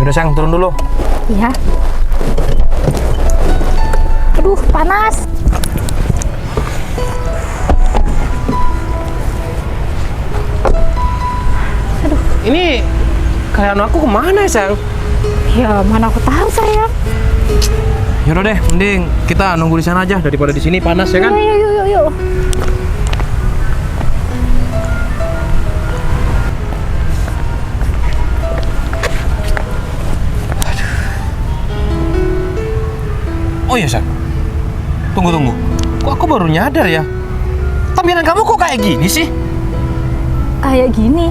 Yaudah sayang, turun dulu. Iya. Aduh, panas. Ini karyawan aku kemana ya sayang? Ya, mana aku tahu sayang. Yaudah deh, mending kita nunggu di sana aja daripada di sini panas ya kan? Yuk, yuk, yuk, yuk. Oh iya sayang, tunggu. Kok aku baru nyadar ya? Tampilan kamu kok kayak gini sih? Kayak gini.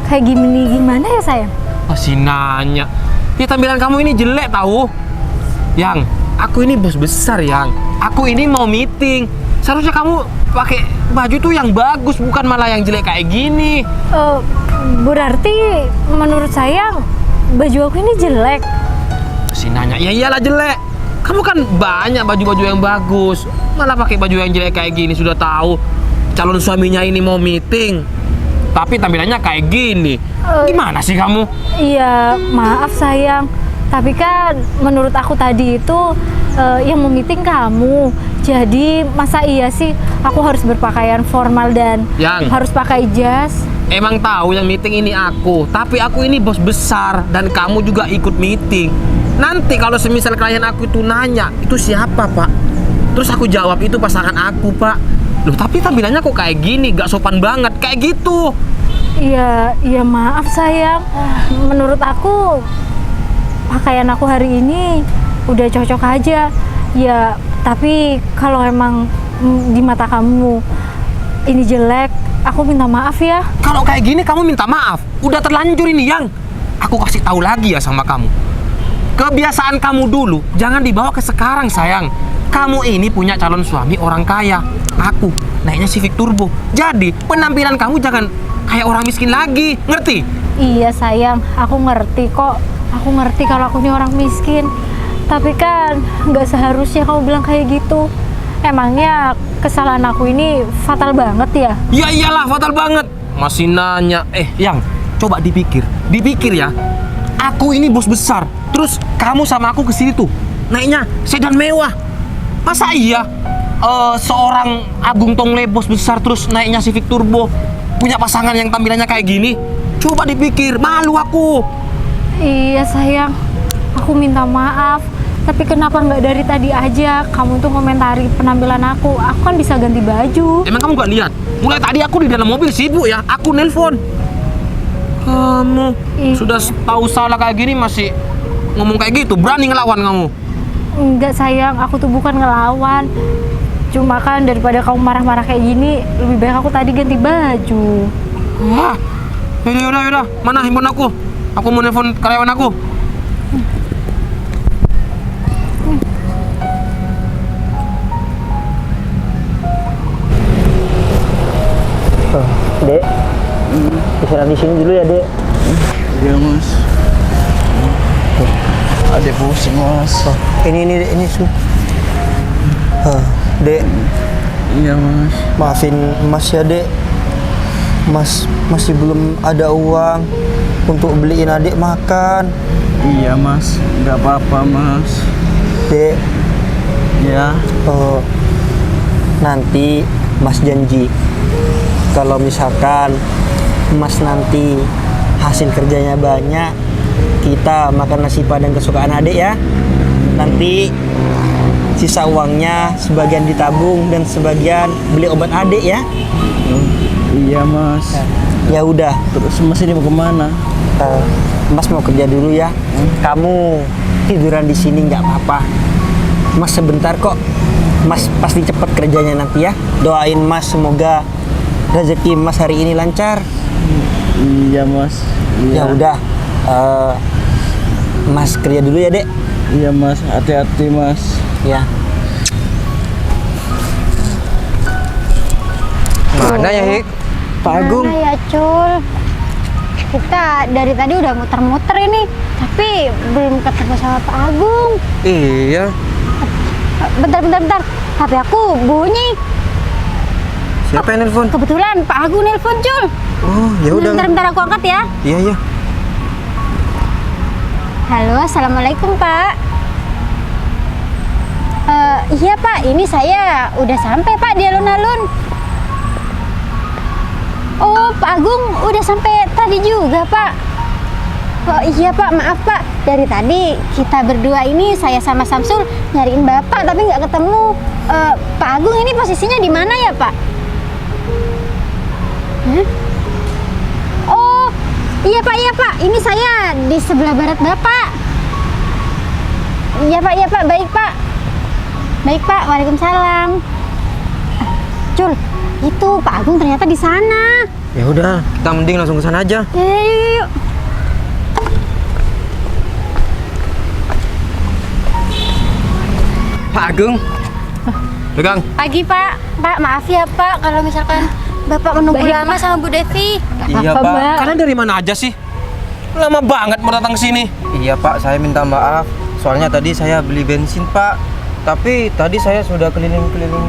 Kayak gimana ya sayang? Masih nanya. Ya tampilan kamu ini jelek tahu. Yang, aku ini bos besar yang. Aku ini mau meeting. Seharusnya kamu pakai baju tuh yang bagus, bukan malah yang jelek kayak gini. Berarti menurut sayang baju aku ini jelek. Masih nanya. Ya iyalah jelek. Kamu kan banyak baju-baju yang bagus. Malah pakai baju yang jelek kayak gini. Sudah tahu calon suaminya ini mau meeting, tapi tampilannya kayak gini. Gimana sih kamu? Iya, maaf sayang. Tapi kan menurut aku tadi itu yang mau meeting kamu. Jadi masa iya sih aku harus berpakaian formal dan harus pakai jas? Emang tahu yang meeting ini aku, tapi aku ini bos besar dan kamu juga ikut meeting. Nanti kalau semisal klien aku itu nanya, itu siapa pak? Terus aku jawab itu pasangan aku pak. Loh tapi tampilannya kok kayak gini, gak sopan banget, kayak gitu. Iya maaf sayang. Menurut aku pakaian aku hari ini udah cocok aja. Ya tapi kalau emang di mata kamu ini jelek, aku minta maaf ya. Kalau kayak gini kamu minta maaf, udah terlanjur ini yang. Aku kasih tahu lagi ya sama kamu. Kebiasaan kamu dulu jangan dibawa ke sekarang sayang. Kamu ini punya calon suami orang kaya. Aku naiknya Civic Turbo. Jadi penampilan kamu jangan kayak orang miskin lagi, ngerti? Iya sayang, aku ngerti kok. Aku ngerti kalau aku ini orang miskin. Tapi kan nggak seharusnya kamu bilang kayak gitu. Emangnya kesalahan aku ini fatal banget ya? Ya iyalah fatal banget. Masih nanya. Yang, coba dipikir ya. Aku ini bos besar. Terus kamu sama aku kesini tuh naiknya sedan mewah. Masa iya seorang Agung Tongle bos besar terus naiknya Civic Turbo punya pasangan yang tampilannya kayak gini? Coba dipikir, malu aku. Iya sayang, aku minta maaf. Tapi kenapa nggak dari tadi aja kamu tuh komentari penampilan aku? Aku kan bisa ganti baju. Emang kamu nggak lihat? Mulai tadi aku di dalam mobil sibuk ya, aku nelpon. Kamu sudah tahu salah kayak gini masih ngomong kayak gitu, berani ngelawan kamu? Enggak sayang, aku tuh bukan ngelawan. Cuma kan daripada kamu marah-marah kayak gini, lebih baik aku tadi ganti baju. Wah, yaudah. Mana handphone aku? Aku mau nelpon karyawan aku. Dek, istirahat di sini dulu ya dek. Iya mas. Adek pusing mas. Ini su. Dek, Iya mas. maafin mas ya dek. Mas masih belum ada uang untuk beliin adik makan. Iya mas, nggak apa-apa mas. Dek, Ya. nanti mas janji kalau misalkan mas nanti hasil kerjanya banyak, kita makan nasi padang kesukaan adik ya. Nanti sisa uangnya sebagian ditabung dan sebagian beli obat adik ya. Iya mas. Ya udah, Terus mas ini mau kemana? mas mau kerja dulu ya. Kamu tiduran di sini nggak apa-apa. Mas sebentar kok. Mas pasti cepet kerjanya nanti ya. Doain mas semoga rezeki mas hari ini lancar. Iya mas. Ya Iya. udah, mas kerja dulu ya dek. Iya mas, hati-hati mas. Ya. Mana ya, Hik? Pak Agung. Mana ya Cul? Kita dari tadi udah muter-muter ini, tapi belum ketemu sama Pak Agung. Iya. Bentar. HP aku bunyi. Siapa yang nelpon? Kebetulan Pak Agung nelpon Cul. Oh, ya udah. Bentar aku angkat ya. Iya. Halo, assalamualaikum Pak. Iya Pak, ini saya udah sampai Pak di alun-alun. Oh, Pak Agung udah sampai tadi juga Pak. Oh iya Pak, maaf Pak. Dari tadi kita berdua ini, saya sama Samsul nyariin Bapak tapi nggak ketemu. Pak Agung ini posisinya di mana ya Pak? Hah? Oh iya Pak, ini saya di sebelah barat Bapak. Iya Pak, baik Pak. Baik Pak, waalaikumsalam. Cul, itu Pak Agung ternyata di sana. Ya udah, kita mending langsung ke sana aja. Yuk. Pak Agung. Pegang. Pagi Pak. Pak, maaf ya Pak kalau misalkan Bapak menunggu Baik, lama sama Bu Devi. Iya Apa, Pak. Mbak? Kalian dari mana aja sih? Lama banget mau datang ke sini. Iya Pak, saya minta maaf. Soalnya tadi saya beli bensin Pak. Tapi tadi saya sudah keliling-keliling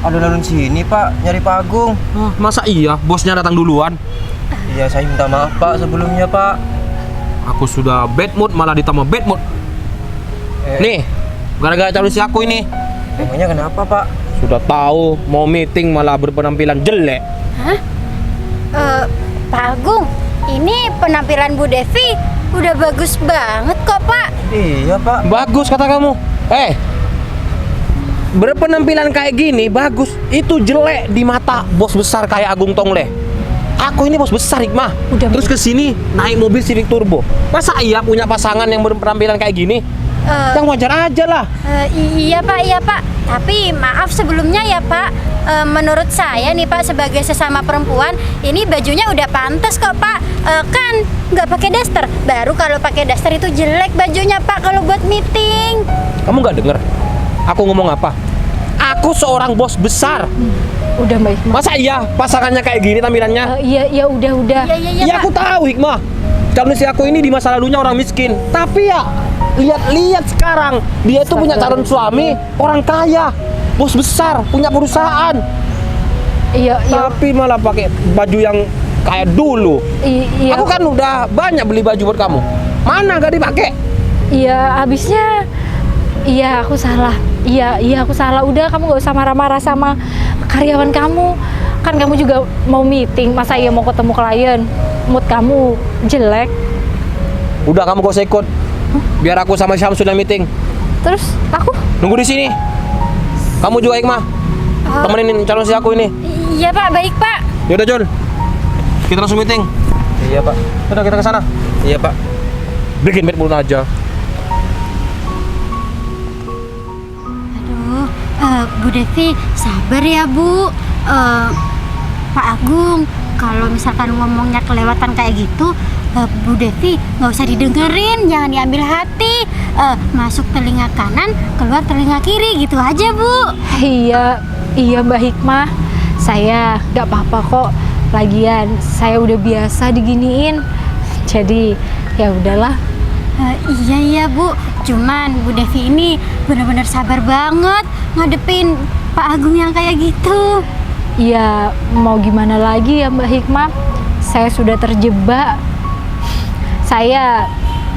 alun-alun sini Pak, nyari Pak Agung. Masa iya bosnya datang duluan? Iya, saya minta maaf Pak sebelumnya Pak. Aku sudah bad mood malah ditambah bad mood. Nih, gara-gara calon si aku ini. Emangnya kenapa Pak? Sudah tahu mau meeting malah berpenampilan jelek. Pak Agung, ini penampilan Bu Devi udah bagus banget kok Pak. Iya Pak. Bagus kata kamu. Berpenampilan kayak gini bagus. Itu jelek di mata bos besar kayak Agung Tongle. Aku ini bos besar Hikmah. Udah, Terus ke sini naik mobil Civic Turbo. Masa iya punya pasangan yang berpenampilan kayak gini? Yang wajar aja lah. Iya Pak. Tapi maaf sebelumnya ya Pak. Menurut saya nih Pak, sebagai sesama perempuan, ini bajunya udah pantas kok Pak. Kan nggak pakai daster. Baru kalau pakai daster itu jelek bajunya Pak kalau buat meeting. Kamu nggak denger? Aku ngomong apa? Aku seorang bos besar. Udah Mbak Hikmah. Masa iya pasangannya kayak gini tampilannya? Iya udah. Iya Ya Pak. aku tahu Hikmah. Calon istri aku ini di masa lalunya orang miskin. Tapi ya lihat sekarang dia itu punya calon suami orang kaya, bos besar, punya perusahaan. Iya. Tapi malah pakai baju yang kayak dulu. Iya. Aku kan udah banyak beli baju buat kamu. Mana gak dipakai? Iya, habisnya iya aku salah. Iya aku salah. Udah, kamu gak usah marah-marah sama karyawan kamu. Kan kamu juga mau meeting, masa iya mau ketemu klien? Mood kamu jelek. Udah kamu gak usah ikut. Biar aku sama Syamsul yang meeting. Terus aku? Nunggu di sini. Kamu juga Hikmah. Temenin calon istri aku ini. Iya Pak, baik Pak. Yaudah Jun. Kita langsung meeting. Iya Pak. Udah kita ke sana. Iya Pak. Bikin bad mood aja. Bu Devi, sabar ya Bu. Pak Agung, kalau misalkan ngomongnya kelewatan kayak gitu, Bu Devi nggak usah didengerin, jangan diambil hati. Masuk telinga kanan, keluar telinga kiri, gitu aja Bu. Iya Mbak Hikmah. Saya nggak apa-apa kok. Lagian saya udah biasa diginiin. Jadi ya udahlah. Iya Bu, cuman Bu Devi ini benar-benar sabar banget ngadepin Pak Agung yang kayak gitu. Ya mau gimana lagi ya Mbak Hikmah. Saya sudah terjebak. Saya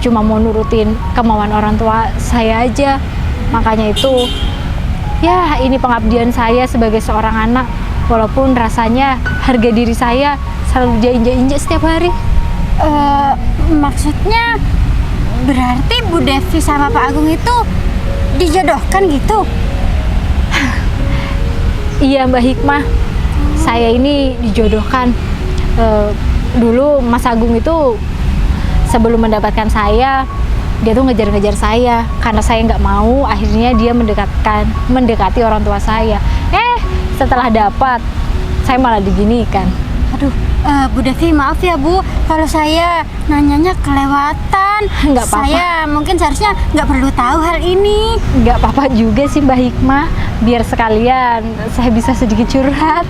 cuma mau nurutin kemauan orang tua saya aja. Makanya itu, ya ini pengabdian saya sebagai seorang anak. Walaupun rasanya harga diri saya selalu diinjak-injak setiap hari. Maksudnya berarti Bu Devi sama Pak Agung itu dijodohkan gitu? Iya Mbak Hikmah, saya ini dijodohkan. Dulu Mas Agung itu sebelum mendapatkan saya, dia tuh ngejar-ngejar saya karena saya nggak mau. Akhirnya dia mendekati orang tua saya. Setelah dapat, saya malah diginikan. Aduh, Bu Devi maaf ya Bu, kalau saya nanyanya kelewatan. Nggak apa-apa. Saya mungkin seharusnya nggak perlu tahu hal ini. Nggak apa-apa juga sih Mbak Hikmah, biar sekalian saya bisa sedikit curhat.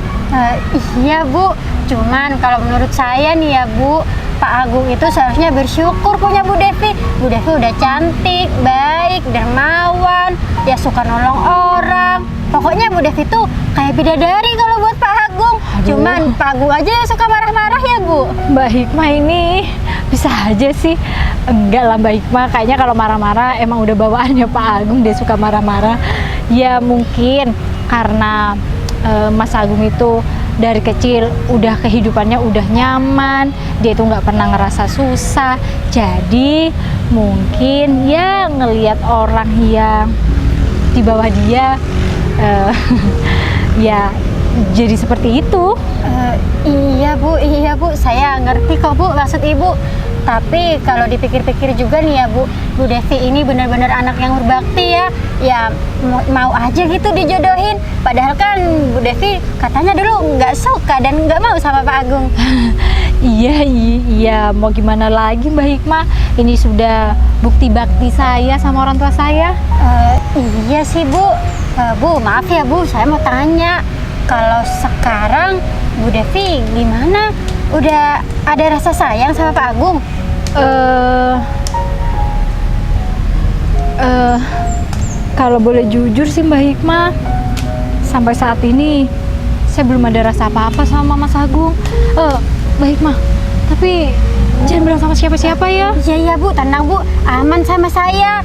Iya Bu, cuman kalau menurut saya nih ya Bu, Pak Agung itu seharusnya bersyukur punya Bu Devi. Bu Devi udah cantik, baik, dermawan, ya suka nolong orang. Pokoknya Bu Devi tuh kayak bidadari kalau buat Pak Agung. Cuman Pak Agung aja yang suka marah-marah ya Bu. Mbak Hikmah ini bisa aja sih. Enggak lah Mbak Hikmah, kayaknya kalau marah-marah emang udah bawaannya Pak Agung, dia suka marah-marah. Ya mungkin karena Mas Agung itu dari kecil udah kehidupannya udah nyaman, dia itu nggak pernah ngerasa susah. Jadi mungkin ya ngelihat orang yang di bawah dia ya jadi seperti itu. Iya bu, saya ngerti kok bu maksud ibu. Tapi kalau dipikir-pikir juga nih ya Bu Devi ini benar-benar anak yang berbakti ya. Ya mau aja gitu dijodohin. Padahal kan Bu Devi katanya dulu nggak suka dan nggak mau sama Pak Agung. Iya, mau gimana lagi Mbak Hikmah? Ini sudah bukti bakti saya sama orang tua saya. Iya sih Bu. Bu maaf ya Bu, saya mau tanya. Kalau sekarang Bu Devi gimana? Udah ada rasa sayang sama Pak Agung? Kalau boleh jujur sih Mbak Hikmah, sampai saat ini saya belum ada rasa apa-apa sama Mas Agung. Mbak Hikmah, tapi jangan bilang sama siapa-siapa ya. Iya Bu, tenang Bu, aman sama saya.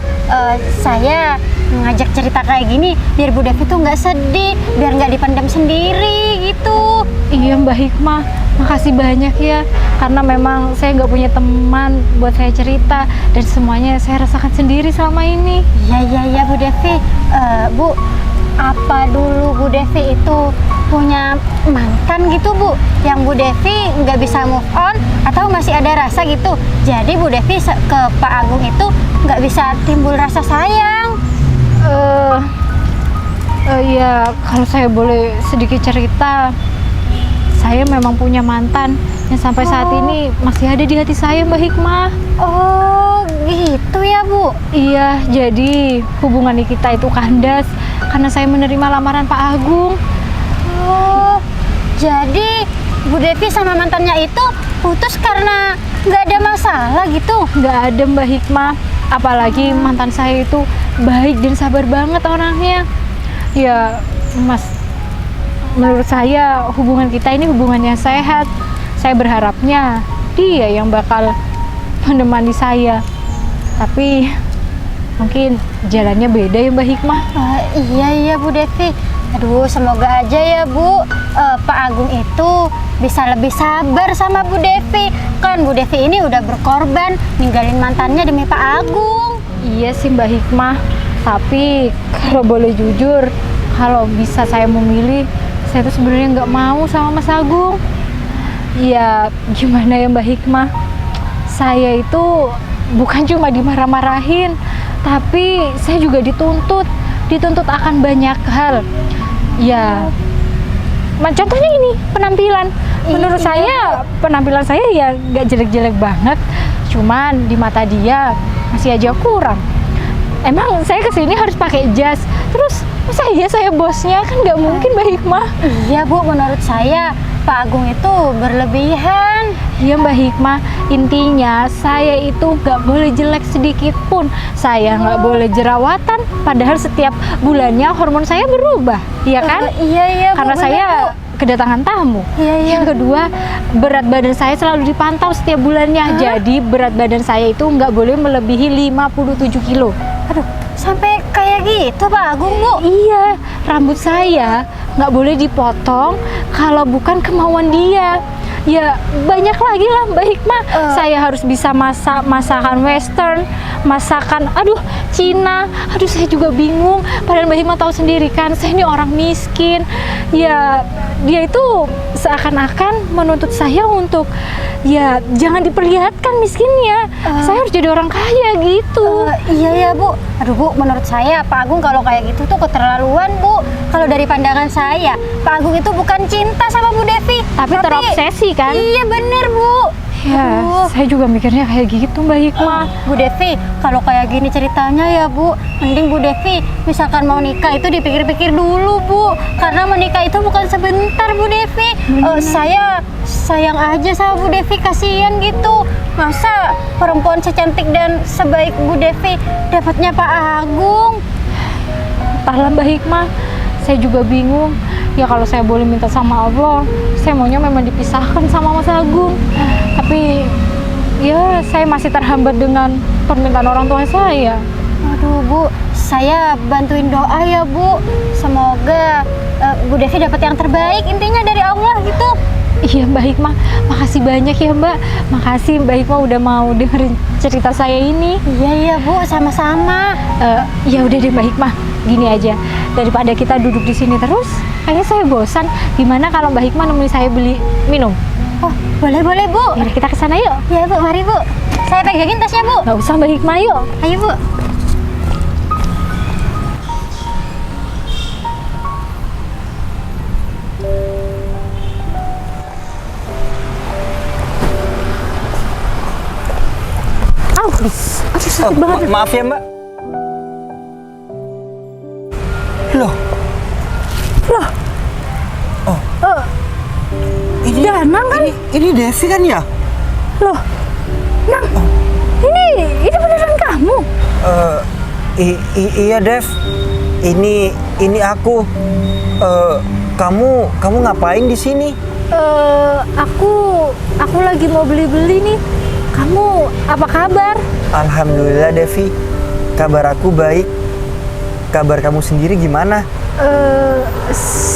Saya ngajak cerita kayak gini biar Bu Devi tuh nggak sedih, biar nggak dipendam sendiri gitu. Iya Mbak Hikmah, makasih banyak ya, karena memang saya nggak punya teman buat saya cerita dan semuanya saya rasakan sendiri selama ini. Iya Bu Devi. Bu, apa dulu Bu Devi itu punya mantan gitu Bu, yang Bu Devi nggak bisa move on atau masih ada rasa gitu? Jadi Bu Devi ke Pak Agung itu nggak bisa timbul rasa sayang? Ya kalau saya boleh sedikit cerita, saya memang punya mantan yang sampai saat ini masih ada di hati saya Mbak Hikmah. Oh gitu ya Bu. Iya, jadi hubungan kita itu kandas karena saya menerima lamaran Pak Agung. Oh, jadi Bu Devi sama mantannya itu putus karena nggak ada masalah gitu? Nggak ada Mbak Hikmah, apalagi mantan saya itu baik dan sabar banget orangnya. Ya Mas, menurut saya hubungan kita ini hubungannya sehat. Saya berharapnya dia yang bakal menemani saya. Tapi mungkin jalannya beda ya Mbak Hikmah. Iya Bu Devi. Aduh, semoga aja ya Bu, Pak Agung itu bisa lebih sabar sama Bu Devi. Kan Bu Devi ini udah berkorban ninggalin mantannya demi Pak Agung. Iya sih Mbak Hikmah, tapi kalau boleh jujur, kalau bisa saya memilih, saya tuh sebenarnya nggak mau sama Mas Agung. Ya gimana ya Mbak Hikmah, saya itu bukan cuma dimarah-marahin, tapi saya juga dituntut akan banyak hal. Ya, contohnya ini penampilan. Menurut saya penampilan saya ya nggak jelek-jelek banget, cuman di mata dia masih aja kurang. Emang saya kesini harus pakai jas, terus masa iya saya bosnya? Kan nggak mungkin Mbak Hikmah. Iya Bu, menurut saya Pak Agung itu berlebihan. Iya Mbak Hikmah, intinya saya itu nggak boleh jelek sedikit pun. Saya nggak boleh jerawatan, padahal setiap bulannya hormon saya berubah, iya kan? Iya Bu, karena bener, saya Bu. kedatangan tamu. Iya. Yang kedua, berat badan saya selalu dipantau setiap bulannya. Jadi berat badan saya itu nggak boleh melebihi 57 kilo. Aduh, sampai kayak gitu Pak Agung Bu? Iya, rambut saya nggak boleh dipotong kalau bukan kemauan dia. Ya banyak lagi lah Mbak Hikmah. Saya harus bisa masak masakan western, masakan Cina. Aduh saya juga bingung. Padahal Mbak Hikmah tahu sendiri kan, saya ini orang miskin. Ya dia itu seakan-akan menuntut saya untuk ya jangan diperlihatkan miskinnya. Saya harus jadi orang kaya gitu. Iya ya Bu. Aduh Bu, menurut saya Pak Agung kalau kayak gitu tuh keterlaluan Bu. Kalau dari pandangan saya, Pak Agung itu bukan cinta sama Bu Devi, tapi terobsesi kan? Iya bener Bu. Ya, saya juga mikirnya kayak gitu Mbak Hikmah. Bu Devi, kalau kayak gini ceritanya ya Bu, mending Bu Devi misalkan mau nikah itu dipikir-pikir dulu Bu, karena menikah itu bukan sebentar Bu Devi. Saya sayang aja sama Bu Devi, kasihan gitu. Masa perempuan secantik dan sebaik Bu Devi dapatnya Pak Agung? Entahlah Mbak Hikmah, saya juga bingung. Ya kalau saya boleh minta sama Allah, saya maunya memang dipisahkan sama Mas Agung. Tapi ya saya masih terhambat dengan permintaan orang tua saya. Aduh Bu, saya bantuin doa ya Bu. Semoga Bu Devi dapat yang terbaik, intinya dari Allah gitu. Iya Mbak Hikmah, makasih banyak ya Mbak. Makasih Mbak Hikmah udah mau dengerin cerita saya ini. Iya Bu, sama-sama. Ya udah deh Mbak Hikmah, gini aja. Daripada kita duduk di sini terus, kayaknya saya bosan. Gimana kalau Mbak Hikmah nemenin saya beli minum? Oh, boleh Bu. Yaudah kita ke sana yuk. Ya Bu, mari Bu. Saya pegangin tasnya Bu. Gak usah Mbak Hikmah, yuk. Ayo Bu. Aduh sakit banget. Maaf ya Mbak. Loh, ini Danang kan? ini Devi kan ya? Loh, Nang, ini beneran kamu? Iya Dev, ini aku. Kamu ngapain di sini? Aku lagi mau beli-beli nih. Kamu apa kabar? Alhamdulillah Devi, kabar aku baik. Kabar kamu sendiri gimana?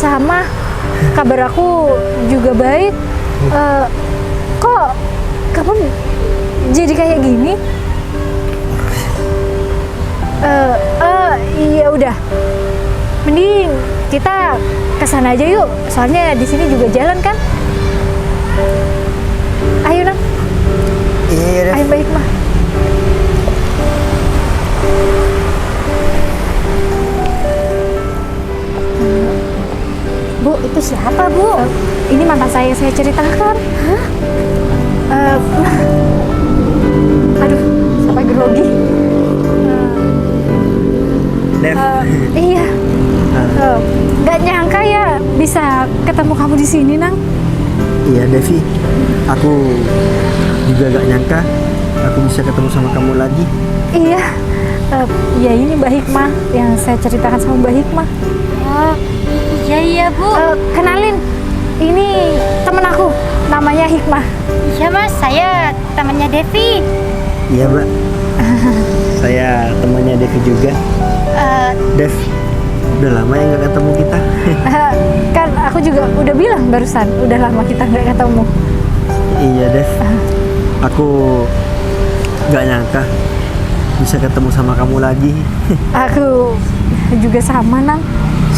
Sama, kabar aku juga baik. Kok kamu jadi kayak gini? Iya udah, mending kita kesana aja yuk. Soalnya di sini juga jalan kan. Ayo Nang. Iya Dev. Ayo Mbak Hikmah. Bu, itu siapa Bu? Ini mantan saya ceritakan. Hah? Aduh, sampai grogi. Dev. Iya. Gak nyangka ya bisa ketemu kamu di sini, Nang. Iya Devi, aku juga gak nyangka aku bisa ketemu sama kamu lagi. Iya. Ya ini Mbak Hikmah yang saya ceritakan sama Mbak Hikmah. Oh, iya Bu. Kenalin, ini temen aku, namanya Hikmah. Iya Mas, saya temannya Devi. Iya Mbak. Saya temannya Devi juga. Dev, udah lama ya nggak ketemu kita. Kan aku juga udah bilang barusan, udah lama kita nggak ketemu. Iya Dev, aku nggak nyangka bisa ketemu sama kamu lagi. Aku juga sama, Nang.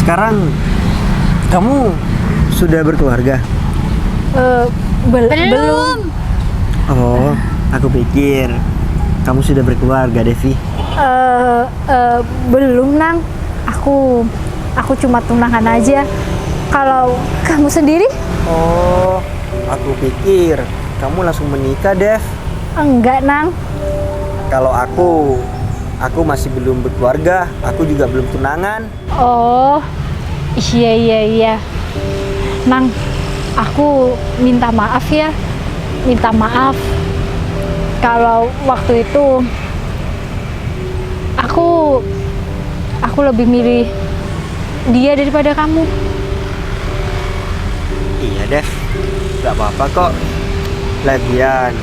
Sekarang kamu sudah berkeluarga? Belum. Oh, aku pikir kamu sudah berkeluarga, Devi. Belum, Nang. Aku cuma tunangan aja. Kalau kamu sendiri? Oh, aku pikir kamu langsung menikah, Dev. Enggak, Nang. Kalau aku masih belum berkeluarga, aku juga belum tunangan. Oh, iya. Nang, aku minta maaf ya. Minta maaf. Kalau waktu itu aku lebih milih dia daripada kamu. Iya, Dev. Gak apa-apa kok. Lagian,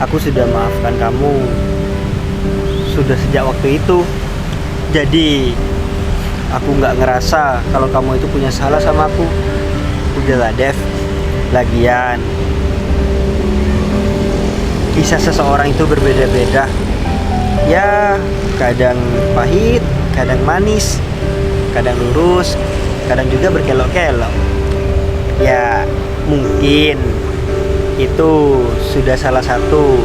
aku sudah maafkan kamu sudah sejak waktu itu. Jadi, aku nggak ngerasa kalau kamu itu punya salah sama aku. Udahlah, Dev. Lagian, kisah seseorang itu berbeda-beda. Ya, kadang pahit, kadang manis, kadang lurus, kadang juga berkelok-kelok. Ya, mungkin itu sudah salah satu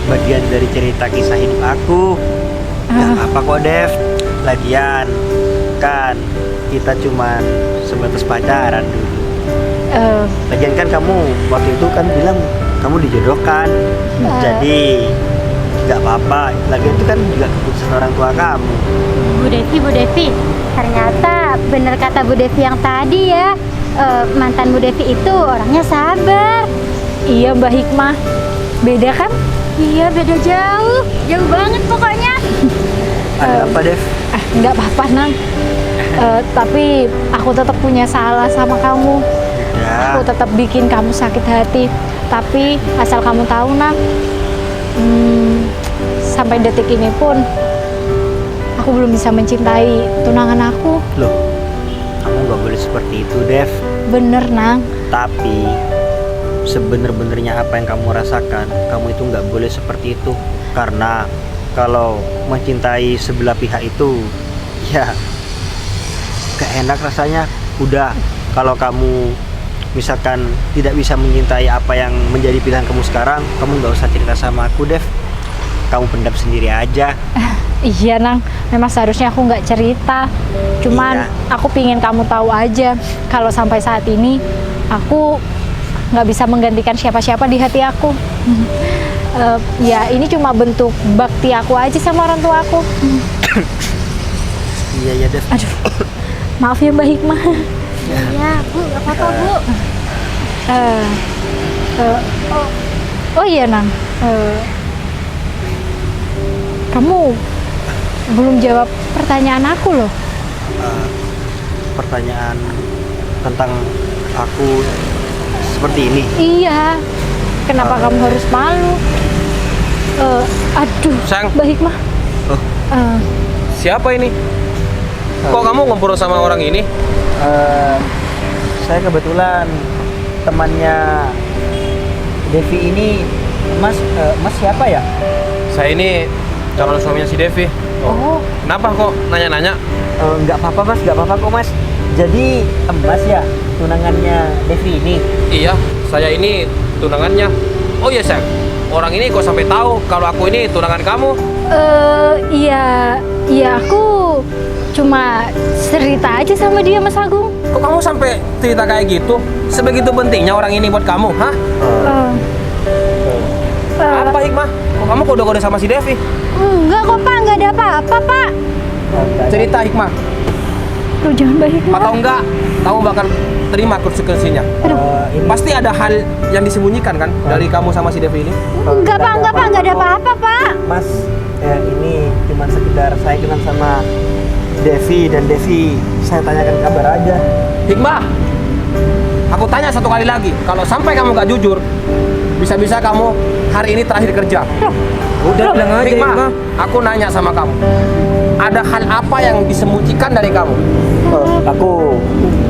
bagian dari cerita kisah hidup aku. Gak apa-apa kok, Dev. Lagian, kan kita cuman sebatas pacaran dulu. Lagian kan kamu waktu itu kan bilang kamu dijodohkan. Jadi gak apa-apa. Lagian itu kan juga keputusan orang tua kamu. Bu Devi, ternyata bener kata Bu Devi yang tadi ya. Mantan Bu Devi itu orangnya sabar. Iya, Mbak Hikmah. Beda kan? Iya, beda jauh banget pokoknya. Ada apa, Dev? Nggak apa-apa, Nang. Tapi aku tetap punya salah sama kamu. Ya. Aku tetap bikin kamu sakit hati. Tapi asal kamu tahu, Nang, Sampai detik ini pun aku belum bisa mencintai tunangan aku. Loh, kamu nggak boleh seperti itu, Dev. Bener, Nang. Tapi sebener-benernya apa yang kamu rasakan, kamu itu nggak boleh seperti itu. Karena kalau mencintai sebelah pihak itu, ya gak enak rasanya. Udah, kalau kamu misalkan tidak bisa mencintai apa yang menjadi pilihan kamu sekarang, kamu nggak usah cerita sama aku, Dev. Kamu pendam sendiri aja. Iya, Nang. Memang seharusnya aku nggak cerita. Cuman Iya. aku pingin kamu tahu aja kalau sampai saat ini aku nggak bisa menggantikan siapa-siapa di hati aku. Ya ini cuma bentuk bakti aku aja sama orang tua aku. Iya ya, Dev. Aduh, maaf ya Mbak Hikmah. Iya, Bu, nggak apa-apa, Bu. Eh, oh iya, Nang. Kamu belum jawab pertanyaan aku loh. Pertanyaan tentang aku seperti ini. Iya. Kenapa kamu harus malu? Aduh, Sayang. Mbak Hikmah. Oh. Siapa ini? Kok kamu ngobrol sama orang ini? Saya kebetulan temannya Devi ini. Mas siapa ya? Saya ini calon suaminya si Devi. Oh, Kenapa kok nanya-nanya? Nggak apa-apa Mas, nggak apa-apa kok Mas. Jadi Mas ya tunangannya Devi ini. Iya, saya ini tunangannya. Oh iya, sayang. Orang ini kok sampai tahu kalau aku ini tunangan kamu? iya aku cuma cerita aja sama dia, Mas Agung. Kok kamu sampai cerita kayak gitu? Sebegitu pentingnya orang ini buat kamu, hah? Apa Hikmah? Kok kamu kode-kode sama si Devi? Enggak kok, Pak. Nggak ada apa-apa, Pak. Cerita Hikmah. Loh, jangan Mbak Hikmah. Atau enggak, kamu bakal terima konsekuensinya. Pasti ada hal yang disembunyikan kan dari kamu sama si Devi ini? Enggak, Pak. Enggak, Pak. Nggak ada apa-apa, Pak. Mas, ini cuma sekedar saya kenal sama Devi, dan Devi saya tanyakan kabar aja. Hikmah, aku tanya satu kali lagi. Kalau sampai kamu gak jujur, bisa-bisa kamu hari ini terakhir kerja. Udah bilang aja, Hikmah, Hikmah. aku nanya sama kamu. Ada hal apa yang disembunyikan dari kamu? Aku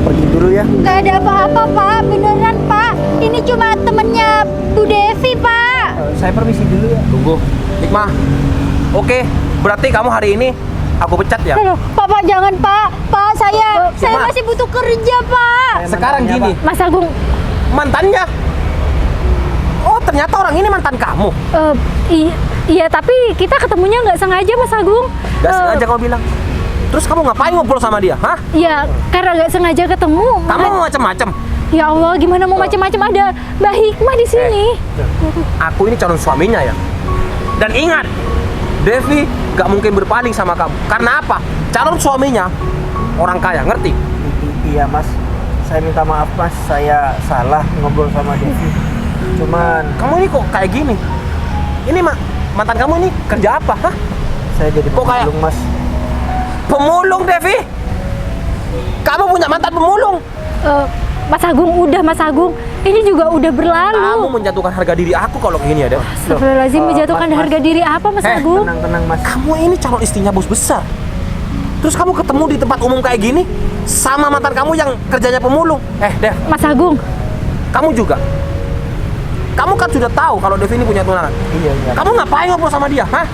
pergi dulu ya. Nggak ada apa-apa, Pak. Beneran, Pak. Ini cuma temennya Bu Devi, Pak. Saya permisi dulu ya. Tunggu, Hikmah. Oke, berarti kamu hari ini aku pecat ya? Aduh, Pak, jangan, Pak. Pak, saya Hikmah. masih butuh kerja, Pak. Sekarang mantannya, gini, Mas Agung, mantannya. Oh, ternyata orang ini mantan kamu. iya tapi kita ketemunya nggak sengaja, Mas Agung. Gak sengaja kamu bilang. Terus kamu ngapain ngobrol sama dia? Hah? Ya karena nggak sengaja ketemu. Kamu macam-macam. Ya Allah, gimana mau macam-macam, ada Mbak Hikmah di sini. Aku ini calon suaminya ya. Dan ingat, Devi gak mungkin berpaling sama kamu. Karena apa? Calon suaminya orang kaya, ngerti? Iya Mas, saya minta maaf Mas, saya salah ngobrol sama Devi. Cuman Kamu ini kok kayak gini? Ini mantan kamu ini kerja apa? Hah? saya jadi Kok kayak- pemulung Mas. Pemulung, Devi? Kamu punya mantan pemulung? Mas Agung, udah Mas Agung. Ini juga udah berlalu. Kamu menjatuhkan harga diri aku kalau gini ya, Dev. Astagfirullahaladzim, menjatuhkan Mas. harga diri apa, Mas Agung? Tenang Mas. Kamu ini calon istrinya bos besar. Terus kamu ketemu di tempat umum kayak gini sama mantan kamu yang kerjanya pemulung. Dev, Mas Agung, kamu juga. Kamu kan sudah tahu kalau Dev ini punya tunangan. Iya. Kamu ngapain ngobrol sama dia? Hah?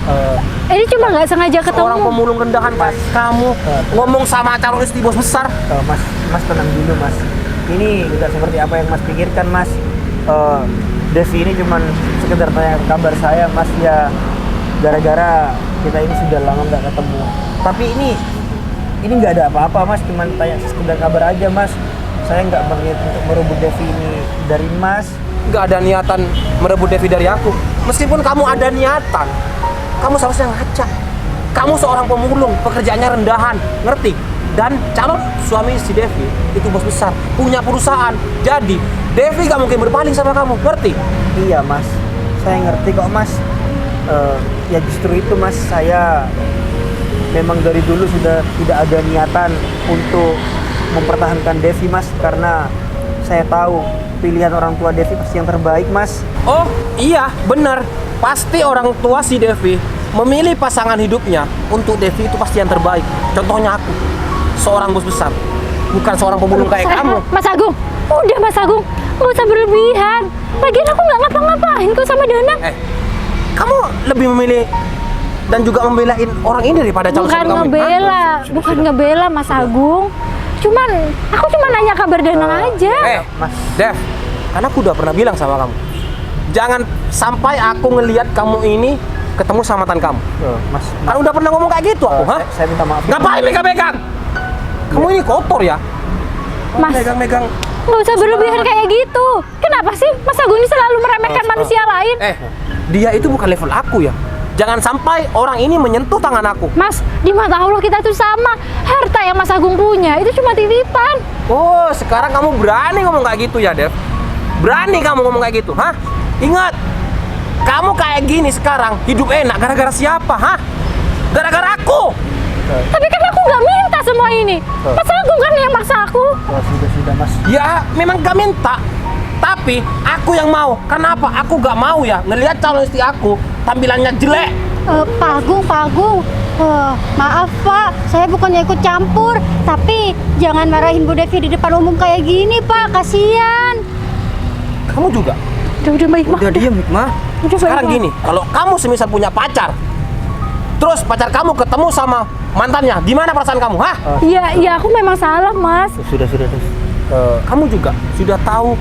ini cuma nggak sengaja ketemu. Orang pemulung rendahan pas kamu ngomong sama calon istri bos besar. Mas tenang dulu Mas. Ini tidak seperti apa yang Mas pikirkan Mas. Devi ini cuman sekedar tanya kabar saya Mas, ya gara-gara kita ini sudah lama nggak ketemu. Tapi ini nggak ada apa-apa Mas, cuman tanya sekedar kabar aja Mas. Saya nggak berniat untuk merebut Devi ini dari Mas. Nggak ada niatan merebut Devi dari aku. Meskipun kamu ada niatan, kamu seharusnya ngaca. Kamu seorang pemulung, pekerjaannya rendahan, ngerti? Dan calon suami si Devi itu bos besar, punya perusahaan. Jadi Devi gak mungkin berpaling sama kamu, ngerti? Iya Mas, saya ngerti kok Mas. Ya justru itu Mas, saya memang dari dulu sudah tidak ada niatan untuk mempertahankan Devi Mas, karena saya tahu pilihan orang tua Devi pasti yang terbaik Mas. Oh iya, benar. pasti orang tua si Devi memilih pasangan hidupnya untuk Devi itu pasti yang terbaik. Contohnya aku, seorang bos besar, bukan seorang pemulung kayak kamu. Mas Agung, udah Mas Agung, nggak usah berlebihan. Lagian aku nggak ngapa-ngapain kok sama Danang. Kamu lebih memilih dan juga membelain orang ini daripada calon Bukan suami kamu. ngebela, bukan ngebela Mas Agung. Aku cuma nanya kabar Danang aja. Mas Dev, karena aku udah pernah bilang sama kamu, jangan sampai aku ngelihat kamu ini ketemu sama mantan kamu. Mas, Kan udah pernah ngomong kayak gitu aku, ha? saya minta maaf. Ngapain megang-megang? Kamu ini kotor ya? Mas, Megang-megang. nggak usah berlebihan kayak gitu. Kenapa sih Mas Agung ini selalu meremehkan manusia lain? Dia itu bukan level aku ya. Jangan sampai orang ini menyentuh tangan aku. Mas, di mata Allah kita tuh sama. Harta yang Mas Agung punya itu cuma titipan. Oh, sekarang kamu berani ngomong kayak gitu ya, Dev? Berani kamu ngomong kayak gitu, hah? Ingat, kamu kayak gini sekarang hidup enak gara-gara siapa, hah? Gara-gara aku. Tapi kan aku nggak minta semua ini. Mas Agung kan yang maksa aku. Sudah Mas. Ya, memang gak minta. Tapi aku yang mau. Kenapa? Aku gak mau ya ngelihat calon istri aku tampilannya jelek. Pak Agung. Maaf Pak, saya bukannya ikut campur, tapi jangan marahin Bu Devi di depan umum kayak gini Pak, kasihan. Kamu juga. Udah baik mah. Udah diam, Hikmah. Sekarang gini, kalau kamu semisal punya pacar, terus pacar kamu ketemu sama mantannya, gimana perasaan kamu, hah? Iya, aku memang salah Mas. Sudah. Kamu juga sudah tahu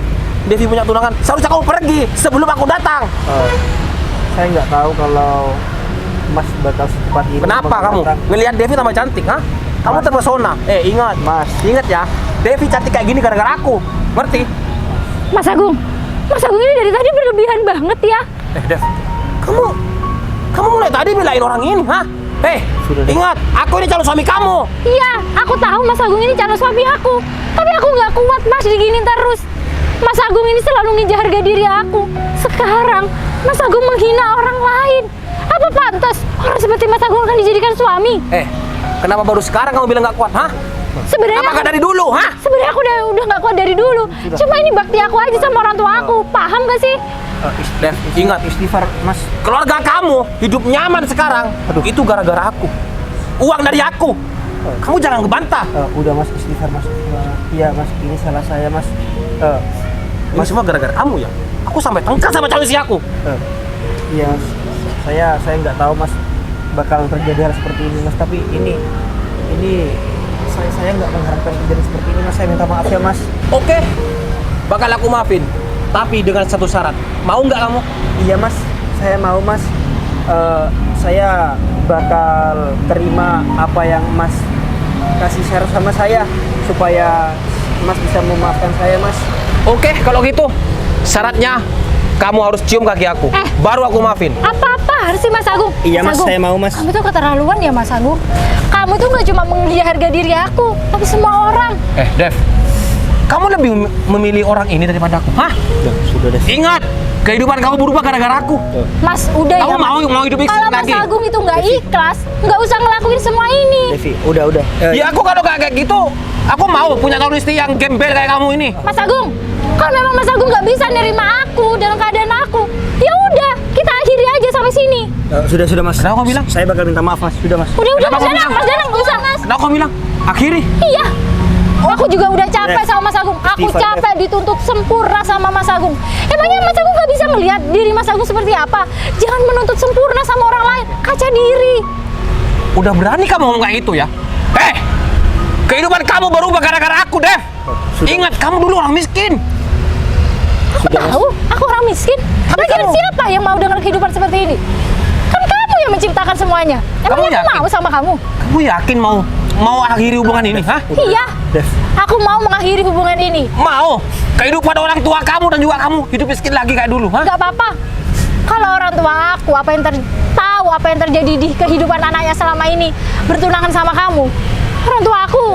Devi punya tunangan, seharusnya kamu pergi sebelum aku datang. Saya nggak tahu kalau Mas bakal secepat ini. Kenapa kamu ngelihat Devi tambah cantik, hah? Kamu terpesona. Ingat, Mas. Ingat ya, Devi cantik kayak gini gara-gara aku. Ngerti? Mas Agung ini dari tadi berlebihan banget ya. Dev, kamu mulai tadi belain orang ini, hah? Sudah, Dev. Ingat, aku ini calon suami kamu. Iya, aku tahu Mas Agung ini calon suami aku. Tapi aku nggak kuat Mas diginin terus. Mas Agung ini selalu ngejar harga diri aku. Sekarang Mas Agung menghina orang lain. Apa pantas orang seperti Mas Agung akan dijadikan suami? Kenapa baru sekarang kamu bilang gak kuat, hah? Sebenarnya Kenapa gak dari dulu, hah? Sebenarnya aku udah nggak kuat dari dulu. Cuma ini bakti aku aja sama orang tua aku. Paham gak sih? Dev, ingat, Istighfar, Mas. keluarga kamu hidup nyaman sekarang. Itu gara-gara aku. Uang dari aku. Kamu jangan ngebantah. Udah Mas, istighfar Mas. Iya Mas, ini salah saya Mas. Ini semua gara-gara kamu ya. Aku sampai tengkar sama calon istri aku. Iya Mas. Saya nggak tahu Mas bakal terjadi hal seperti ini Mas. Tapi ini saya nggak mengharapkan kejadian seperti ini Mas. Saya minta maaf ya Mas. Oke, bakal aku maafin. Tapi dengan satu syarat. Mau nggak kamu? Iya Mas, saya mau Mas. Saya bakal terima apa yang Mas kasih syarat sama saya supaya Mas bisa memaafkan saya Mas. Oke, kalau gitu syaratnya kamu harus cium kaki aku. Baru aku maafin. Apa harus sih Mas Agung? Iya Mas, Agung, saya mau Mas. Kamu tuh keterlaluan ya Mas Agung. Kamu tuh nggak cuma menggila harga diri aku, tapi semua orang. Dev, kamu lebih memilih orang ini daripada aku, hah? Sudah deh. Ingat, kehidupan kamu berubah gara-gara aku. Mas, udah Kamu ya. mau hidup Kalau Mas lagi? Agung itu nggak ikhlas, nggak usah ngelakuin semua ini. Devi, udah. Ya aku kalau kayak gitu, aku mau punya calon istri yang gembel kayak kamu ini. Mas Agung, kalau memang Mas Agung nggak bisa nerima aku dalam keadaan aku, ya udah kita akhiri aja sampai sini. Sudah Mas. Kenapa kau bilang? Saya bakal minta maaf Mas. Sudah Mas. Udah Kenapa Mas kau Danang, bilang? Mas Danang nggak usah Mas. Kenapa kau bilang? Akhiri. Iya. Aku juga udah capek sama Mas Agung. Aku Istighfar, capek dituntut sempurna sama Mas Agung. Emangnya Mas Agung nggak bisa melihat diri Mas Agung seperti apa? Jangan menuntut sempurna sama orang lain. Kaca diri. Udah berani kamu ngomong kayak gitu ya? Kehidupan kamu berubah gara-gara aku, Dev. Ingat, kamu dulu orang miskin. Aku tahu, aku orang miskin. Lagian kamu- siapa yang mau dengan kehidupan seperti ini? Kan kamu yang menciptakan semuanya. Emangnya aku yakin? mau sama kamu? Kamu yakin mau akhiri hubungan ini, hah? Iya. Dev. Aku mau mengakhiri hubungan ini. Mau? Kehidupan orang tua kamu dan juga kamu hidup miskin lagi kayak dulu, hah? Gak apa-apa. Kalau orang tua aku tahu apa yang terjadi di kehidupan anaknya selama ini bertunangan sama kamu, orang tua aku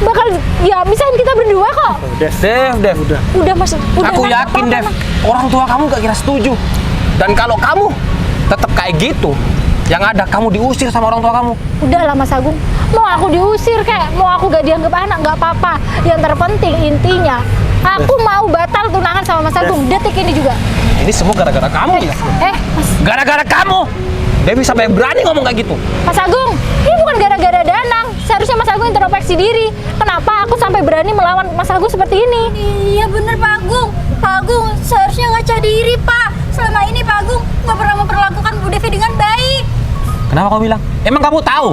bakal ya misahin kita berdua kok. Dev. Udah Mas, udah. Aku nggak yakin, apa-apa, Dev. Mas. Orang tua kamu gak kira setuju. Dan kalau kamu tetap kayak gitu, yang ada kamu diusir sama orang tua kamu. Udahlah Mas Agung, mau aku diusir kayak mau aku gak dianggap anak nggak apa-apa. Yang terpenting intinya aku mau batal tunangan sama Mas Agung detik ini juga. Ini semua gara-gara kamu ya. Mas, Gara-gara kamu. Devi sampai berani ngomong kayak gitu. Mas Agung, ini bukan gara-gara Danang. Seharusnya Mas Agung introspeksi diri. Kenapa aku sampai berani melawan Mas Agung seperti ini? Iya bener Pak Agung. Pak Agung seharusnya ngaca diri Pak. Selama ini Pak Agung nggak pernah memperlakukan Bu Devi dengan baik. Kenapa kamu bilang? Emang kamu tahu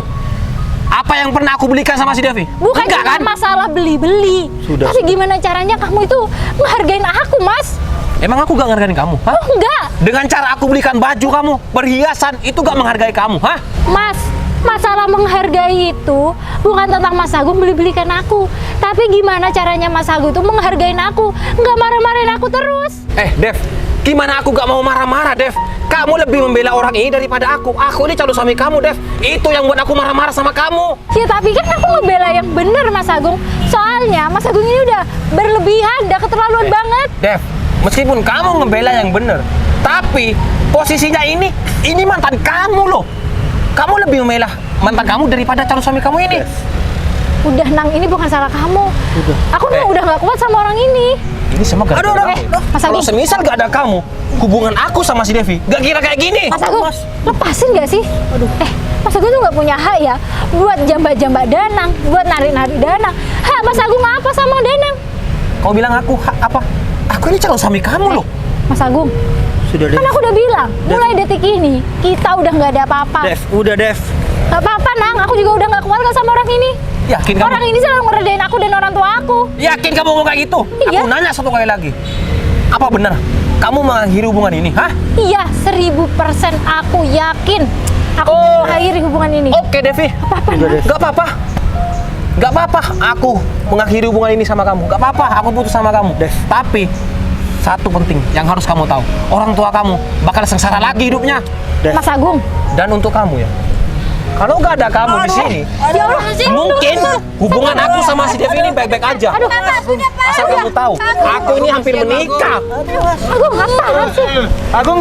apa yang pernah aku belikan sama si Devi? Bukan Enggak cuma kan? masalah beli-beli. Sudah. Tapi gimana caranya kamu itu menghargain aku, Mas? Emang aku gak ngehargain kamu? Hah? Oh, enggak. Dengan cara aku belikan baju kamu, perhiasan, itu gak menghargai kamu, hah? Mas, masalah menghargai itu bukan tentang Mas Agung beli-belikan aku. Tapi gimana caranya Mas Agung itu menghargain aku, nggak marah-marahin aku terus. Dev, gimana aku gak mau marah-marah, Dev? Kamu lebih membela orang ini daripada aku. Aku ini calon suami kamu, Dev. Itu yang buat aku marah-marah sama kamu. Ya tapi kan aku ngebela yang bener, Mas Agung. Soalnya Mas Agung ini udah berlebihan, udah keterlaluan banget. Dev, meskipun kamu ngebela yang bener, tapi posisinya ini mantan kamu loh. Kamu lebih membela mantan kamu daripada calon suami kamu ini. Udah, Nang, ini bukan salah kamu. Aku memang udah nggak kuat sama orang ini. Ini semua gara-gara kamu. Mas Kalau Agung. semisal gak ada kamu, hubungan aku sama si Devi gak kira kayak gini. Mas Agung, lepasin nggak sih? Mas Agung tuh nggak punya hak ya buat jambak-jambak Danang, buat narik-narik Danang. Hak Mas Agung apa sama Danang? Kau bilang aku apa? Aku ini calon suami kamu loh. Mas Agung, Sudah Dev. kan aku udah bilang, mulai detik ini kita udah nggak ada apa-apa. Dev, udah Dev. Gak apa-apa, Nang. Aku juga udah gak kuat kok sama orang ini. Yakin kamu? Orang ini selalu ngeredain aku dan orang tua aku. Yakin kamu mau kayak gitu? Iya. Aku nanya satu kali lagi. Apa benar kamu mengakhiri hubungan ini? Hah? Iya, 1000% aku yakin. Aku mengakhiri hubungan ini. Oke, Devi. Gak apa-apa. Gak apa-apa aku mengakhiri hubungan ini sama kamu. Gak apa-apa aku putus sama kamu. Tapi satu penting yang harus kamu tahu. Orang tua kamu bakal sengsara lagi hidupnya. Mas Agung. Dan untuk kamu ya. Kalau nggak ada kamu di sini, Ya Allah, mungkin hubungan aku sama si Devi ini baik-baik aja. Aduh, Asal kamu tahu, aku ini hampir menikah. Agung, apaan sih? Agung,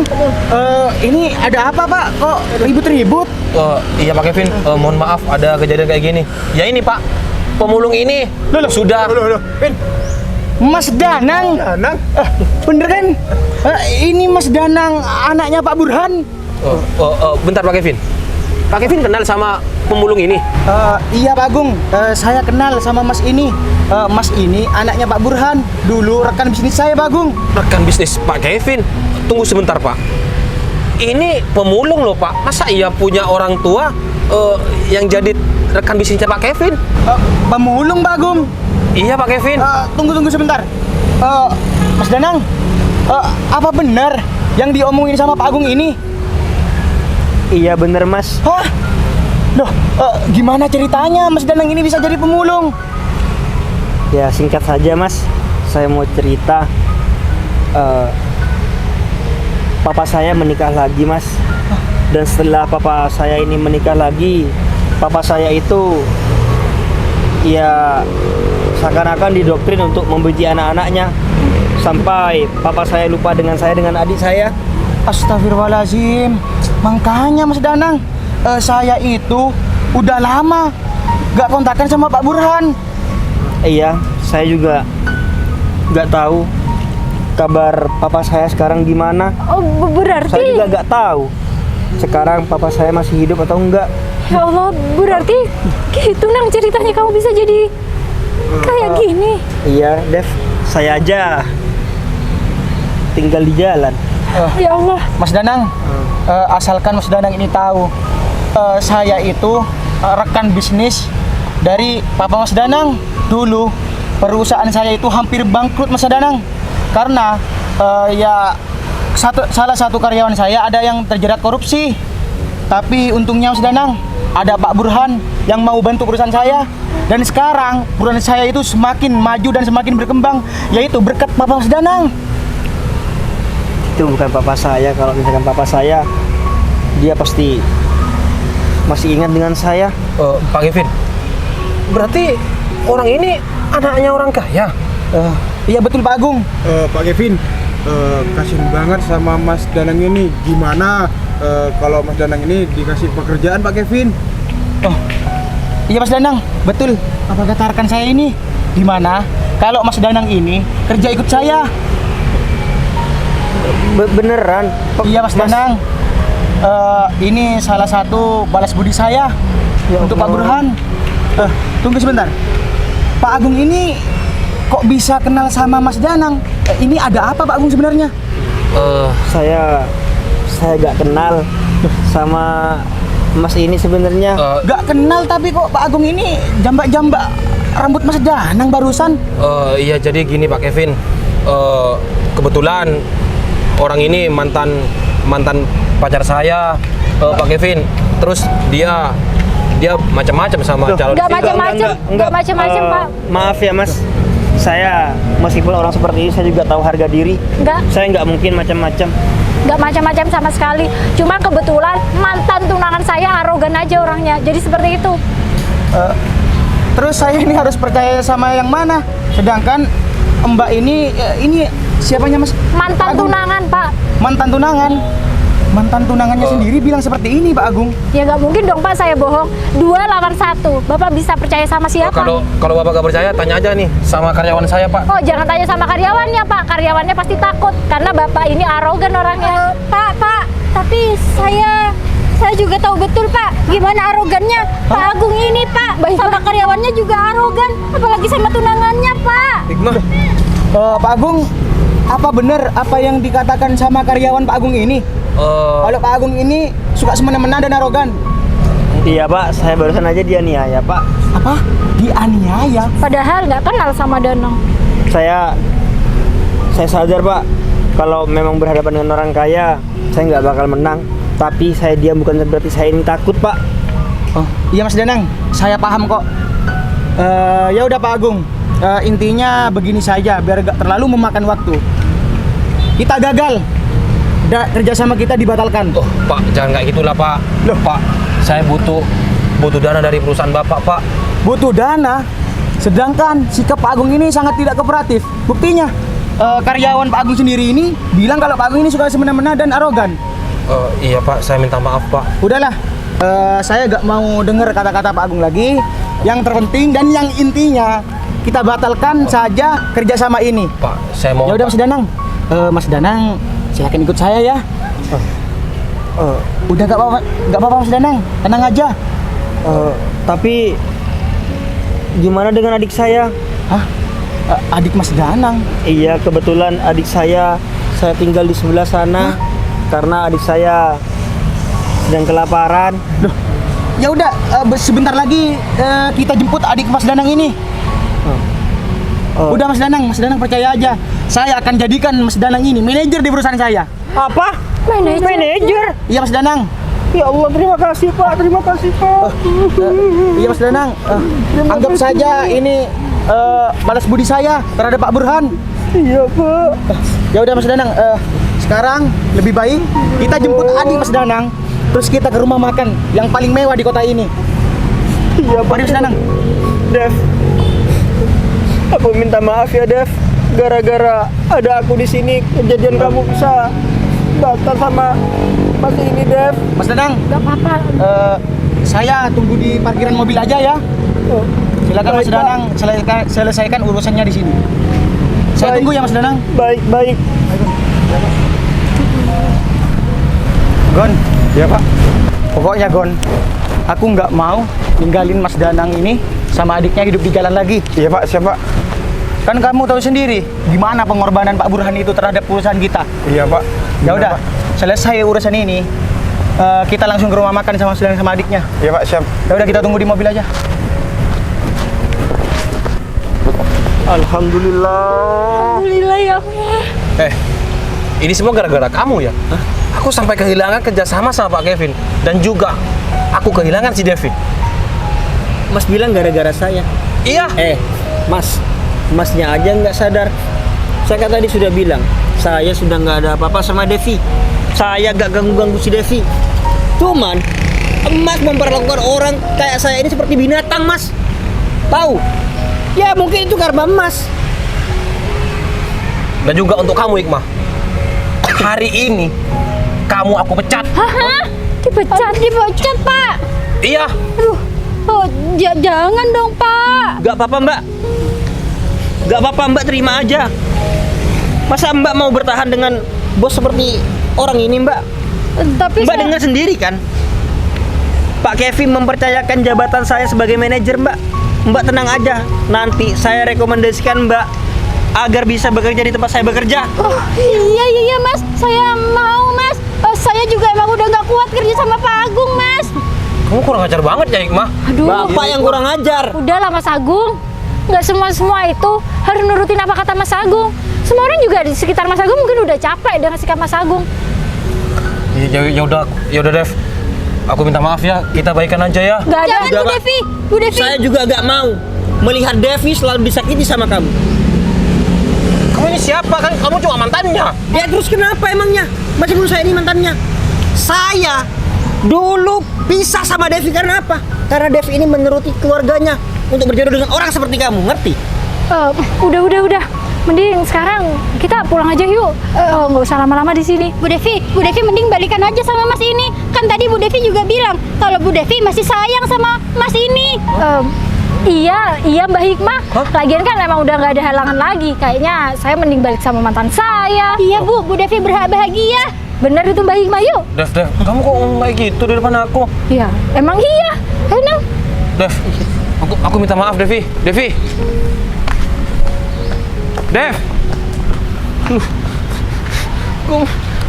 ini ada apa Pak? Kok ribut-ribut? Iya Pak Kevin, mohon maaf ada kejadian kayak gini. Ya ini Pak, pemulung ini sudah. Mas Danang? Danang? Bener kan? Ini Mas Danang, anaknya Pak Burhan? Bentar Pak Kevin. Pak Kevin kenal sama pemulung ini? Iya Pak Agung, saya kenal sama Mas ini. Mas ini anaknya Pak Burhan. Dulu rekan bisnis saya Pak Agung. Rekan bisnis Pak Kevin. Tunggu sebentar Pak. Ini pemulung loh Pak. Masa iya punya orang tua yang jadi rekan bisnisnya Pak Kevin? Pemulung Pak Agung. Iya Pak Kevin. Tunggu sebentar. Mas Danang, apa benar yang diomongin sama Pak Agung ini? Iya bener Mas. Hah? Loh, gimana ceritanya Mas Danang ini bisa jadi pemulung? Ya singkat saja Mas, saya mau cerita. Papa saya menikah lagi Mas. Dan setelah papa saya ini menikah lagi, papa saya itu ya seakan-akan didoktrin untuk membenci anak-anaknya. Sampai papa saya lupa dengan saya, dengan adik saya. Astagfirullahaladzim. Makanya Mas Danang, saya itu udah lama gak kontakkan sama Pak Burhan. Iya, saya juga nggak tahu kabar papa saya sekarang gimana. Oh, berarti... Saya juga nggak tahu sekarang papa saya masih hidup atau enggak. Ya Allah, berarti gitu Nang ceritanya kamu bisa jadi kayak gini. Iya, Dev, saya aja tinggal di jalan. Ya Allah. Mas Danang, asalkan Mas Danang ini tahu, saya itu rekan bisnis dari Papa Mas Danang. Dulu perusahaan saya itu hampir bangkrut Mas Danang, karena ya salah satu karyawan saya ada yang terjerat korupsi. Tapi untungnya Mas Danang, ada Pak Burhan yang mau bantu perusahaan saya. Dan sekarang perusahaan saya itu semakin maju dan semakin berkembang, yaitu berkat Papa Mas Danang. Itu bukan papa saya. Kalau misalkan papa saya, dia pasti masih ingat dengan saya. Pak Kevin, berarti orang ini anaknya orang kaya? Iya betul Pak Agung. Pak Kevin, kasihan banget sama Mas Danang ini. Gimana kalau Mas Danang ini dikasih pekerjaan Pak Kevin? Iya Mas Danang, betul. Apa kata rekan saya ini? Gimana kalau Mas Danang ini kerja ikut saya? Beneran. Iya Mas Danang. Ini salah satu balas budi saya untuk Pak Burhan. Tunggu sebentar. Pak Agung ini kok bisa kenal sama Mas Danang? Ini ada apa Pak Agung sebenarnya? Saya gak kenal sama Mas ini sebenarnya. Gak kenal tapi kok Pak Agung ini jambak-jambak rambut Mas Danang barusan. Iya, jadi gini Pak Kevin. Kebetulan orang ini mantan pacar saya, Pak Kevin. Terus dia macam-macam sama calon Nggak istri. macam-macam, Pak. Maaf ya Mas, saya meskipun orang seperti ini saya juga tahu harga diri. Nggak. Saya nggak mungkin macam-macam. Nggak macam-macam sama sekali. Cuma kebetulan mantan tunangan saya arogan aja orangnya. Jadi seperti itu. Terus saya ini harus percaya sama yang mana? Sedangkan Mbak ini siapanya Mas? Mantan Pak Agung. tunangan, Pak. Mantan tunangan. Mantan tunangannya sendiri bilang seperti ini Pak Agung. Ya nggak mungkin dong, Pak, saya bohong. 2 lawan 1. Bapak bisa percaya sama siapa? Kalau Bapak gak percaya, tanya aja nih sama karyawan saya, Pak. Oh, jangan tanya sama karyawannya, Pak. Karyawannya pasti takut karena Bapak ini arogan orangnya. Pak, tapi saya juga tahu betul Pak gimana arogannya Pak Agung ini Pak. Sama karyawannya juga arogan, apalagi sama tunangannya Pak. Hikmah. Pak Agung, apa benar apa yang dikatakan sama karyawan Pak Agung ini? Kalau Pak Agung ini suka semena-mena dan arogan. Iya Pak, saya barusan aja dianiaya Pak. Apa? Dianiaya? Padahal nggak kenal sama Danang. Saya sadar Pak, kalau memang berhadapan dengan orang kaya, saya nggak bakal menang. Tapi saya diam bukan berarti saya ini takut Pak. Oh, iya Mas Danang, saya paham kok. Ya udah Pak Agung, intinya begini saja biar gak terlalu memakan waktu. Kita gagal, kerjasama kita dibatalkan. Oh, Pak, jangan kayak gitulah, Pak. Loh, Pak, saya butuh dana dari perusahaan Bapak, Pak. Butuh dana, sedangkan sikap Pak Agung ini sangat tidak kooperatif. Buktinya, karyawan Pak Agung sendiri ini bilang kalau Pak Agung ini suka semena-mena dan arogan. Iya, Pak, saya minta maaf, Pak. Udahlah, saya gak mau dengar kata-kata Pak Agung lagi. Yang terpenting dan yang intinya kita batalkan saja kerjasama ini. Pak, saya mau. Ya udah Mas Danang, Mas Danang silakan ikut saya ya. Udah gak apa-apa Mas Danang, tenang aja. Tapi gimana dengan adik saya? Hah? Adik Mas Danang? Iya, kebetulan adik saya tinggal di sebelah sana. Karena adik saya sedang kelaparan. Loh, ya udah sebentar lagi kita jemput adik Mas Danang ini. Udah Mas Danang percaya aja. Saya akan jadikan Mas Danang ini manajer di perusahaan saya. Apa? Manajer? Iya Mas Danang. Ya Allah, terima kasih Pak, terima kasih Pak. Iya Mas Danang. Anggap saja ini balas budi saya terhadap Pak Burhan. Iya Pak. Ya udah Mas Danang, sekarang lebih baik kita jemput adik Mas Danang, terus kita ke rumah makan yang paling mewah di kota ini. Iya Pak. Mari Mas Danang. Dev, aku minta maaf ya Dev. Gara-gara ada aku di sini, kejadian kamu bisa batal sama Mas ini Dev. Mas Danang, Nggak apa-apa. saya tunggu di parkiran mobil aja ya. Silakan Mas Baik, Pak. Danang selesaikan urusannya di sini. Saya Baik. tunggu ya Mas Danang. Baik. Gon, ya Pak. Pokoknya Gon, aku nggak mau ninggalin Mas Danang ini sama adiknya hidup di jalan lagi. Iya Pak, siapa? Kan kamu tahu sendiri gimana pengorbanan Pak Burhan itu terhadap perusahaan kita. Iya Pak. Ya udah, selesai urusan ini, kita langsung ke rumah makan sama Mas Danang sama adiknya. Iya Pak, siap. Ya udah kita tunggu di mobil aja. Alhamdulillah. Alhamdulillah ya Allah. Ini semua gara-gara kamu ya? Aku sampai kehilangan kerjasama sama Pak Kevin. Dan juga aku kehilangan si David. Mas bilang gara-gara saya. Iya. Masnya aja nggak sadar. Saya kan tadi sudah bilang, saya sudah nggak ada apa-apa sama Devi. Saya nggak ganggu-ganggu si Devi. Cuman, Mas memperlakukan orang kayak saya ini seperti binatang, Mas. Tahu? Ya mungkin itu karena Mas. Dan juga untuk kamu, Hikmah. Hari ini kamu aku pecat. Hah? Dipecat Pak. Iya. Aduh, jangan dong Pak. Nggak apa-apa, Mbak. Nggak apa-apa, Mbak, terima aja. Masa Mbak mau bertahan dengan bos seperti orang ini, Mbak. Tapi Mbak saya- dengar sendiri kan? Pak Kevin mempercayakan jabatan saya sebagai manajer, Mbak. Mbak tenang aja. Nanti saya rekomendasikan Mbak agar bisa bekerja di tempat saya bekerja. Oh, iya Mas, saya mau Mas. Saya juga emang udah nggak kuat kerja sama Pak Agung Mas. Kamu kurang ajar banget ya Hikmah. Aduh, Bapak yang kurang ajar. udahlah Mas Agung. Nggak semua itu harus nurutin apa kata Mas Agung. Semua orang juga di sekitar Mas Agung mungkin udah capek dengan sikap Mas Agung. Ya udah Dev. Aku minta maaf ya, kita baikan aja ya. Nggak ada. Jangan Udah, Bu Pak. Devi, Bu Devi. Saya juga gak mau melihat Devi selalu disakiti sama kamu. Kamu ini siapa kan? Kamu cuma mantannya. Ya terus kenapa emangnya? Masih belum saya ini mantannya. Saya dulu pisah sama Devi karena apa? Karena Devi ini menuruti keluarganya untuk berjodoh dengan orang seperti kamu, ngerti? Udah. Mending sekarang kita pulang aja yuk. Nggak usah lama-lama di sini. Bu Devi mending balikan aja sama Mas ini. Kan tadi Bu Devi juga bilang kalau Bu Devi masih sayang sama Mas ini. Iya Mbak Hikmah. Lagian kan emang udah nggak ada halangan lagi. Kayaknya saya mending balik sama mantan saya. Iya Bu Devi berhak bahagia. Bener itu Mbak Hikmah, yuk. Dev, kamu kok ngomong kayak gitu di depan aku? Iya, emang iya. Ayo Nang. Dev, aku minta maaf Devi. Dev.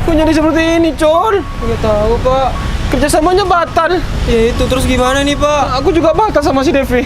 Kok jadi seperti ini, Con? Nggak tahu, Pak. Kerjasamanya batal. Ya itu terus gimana nih, Pak? Aku juga batal sama si Devi.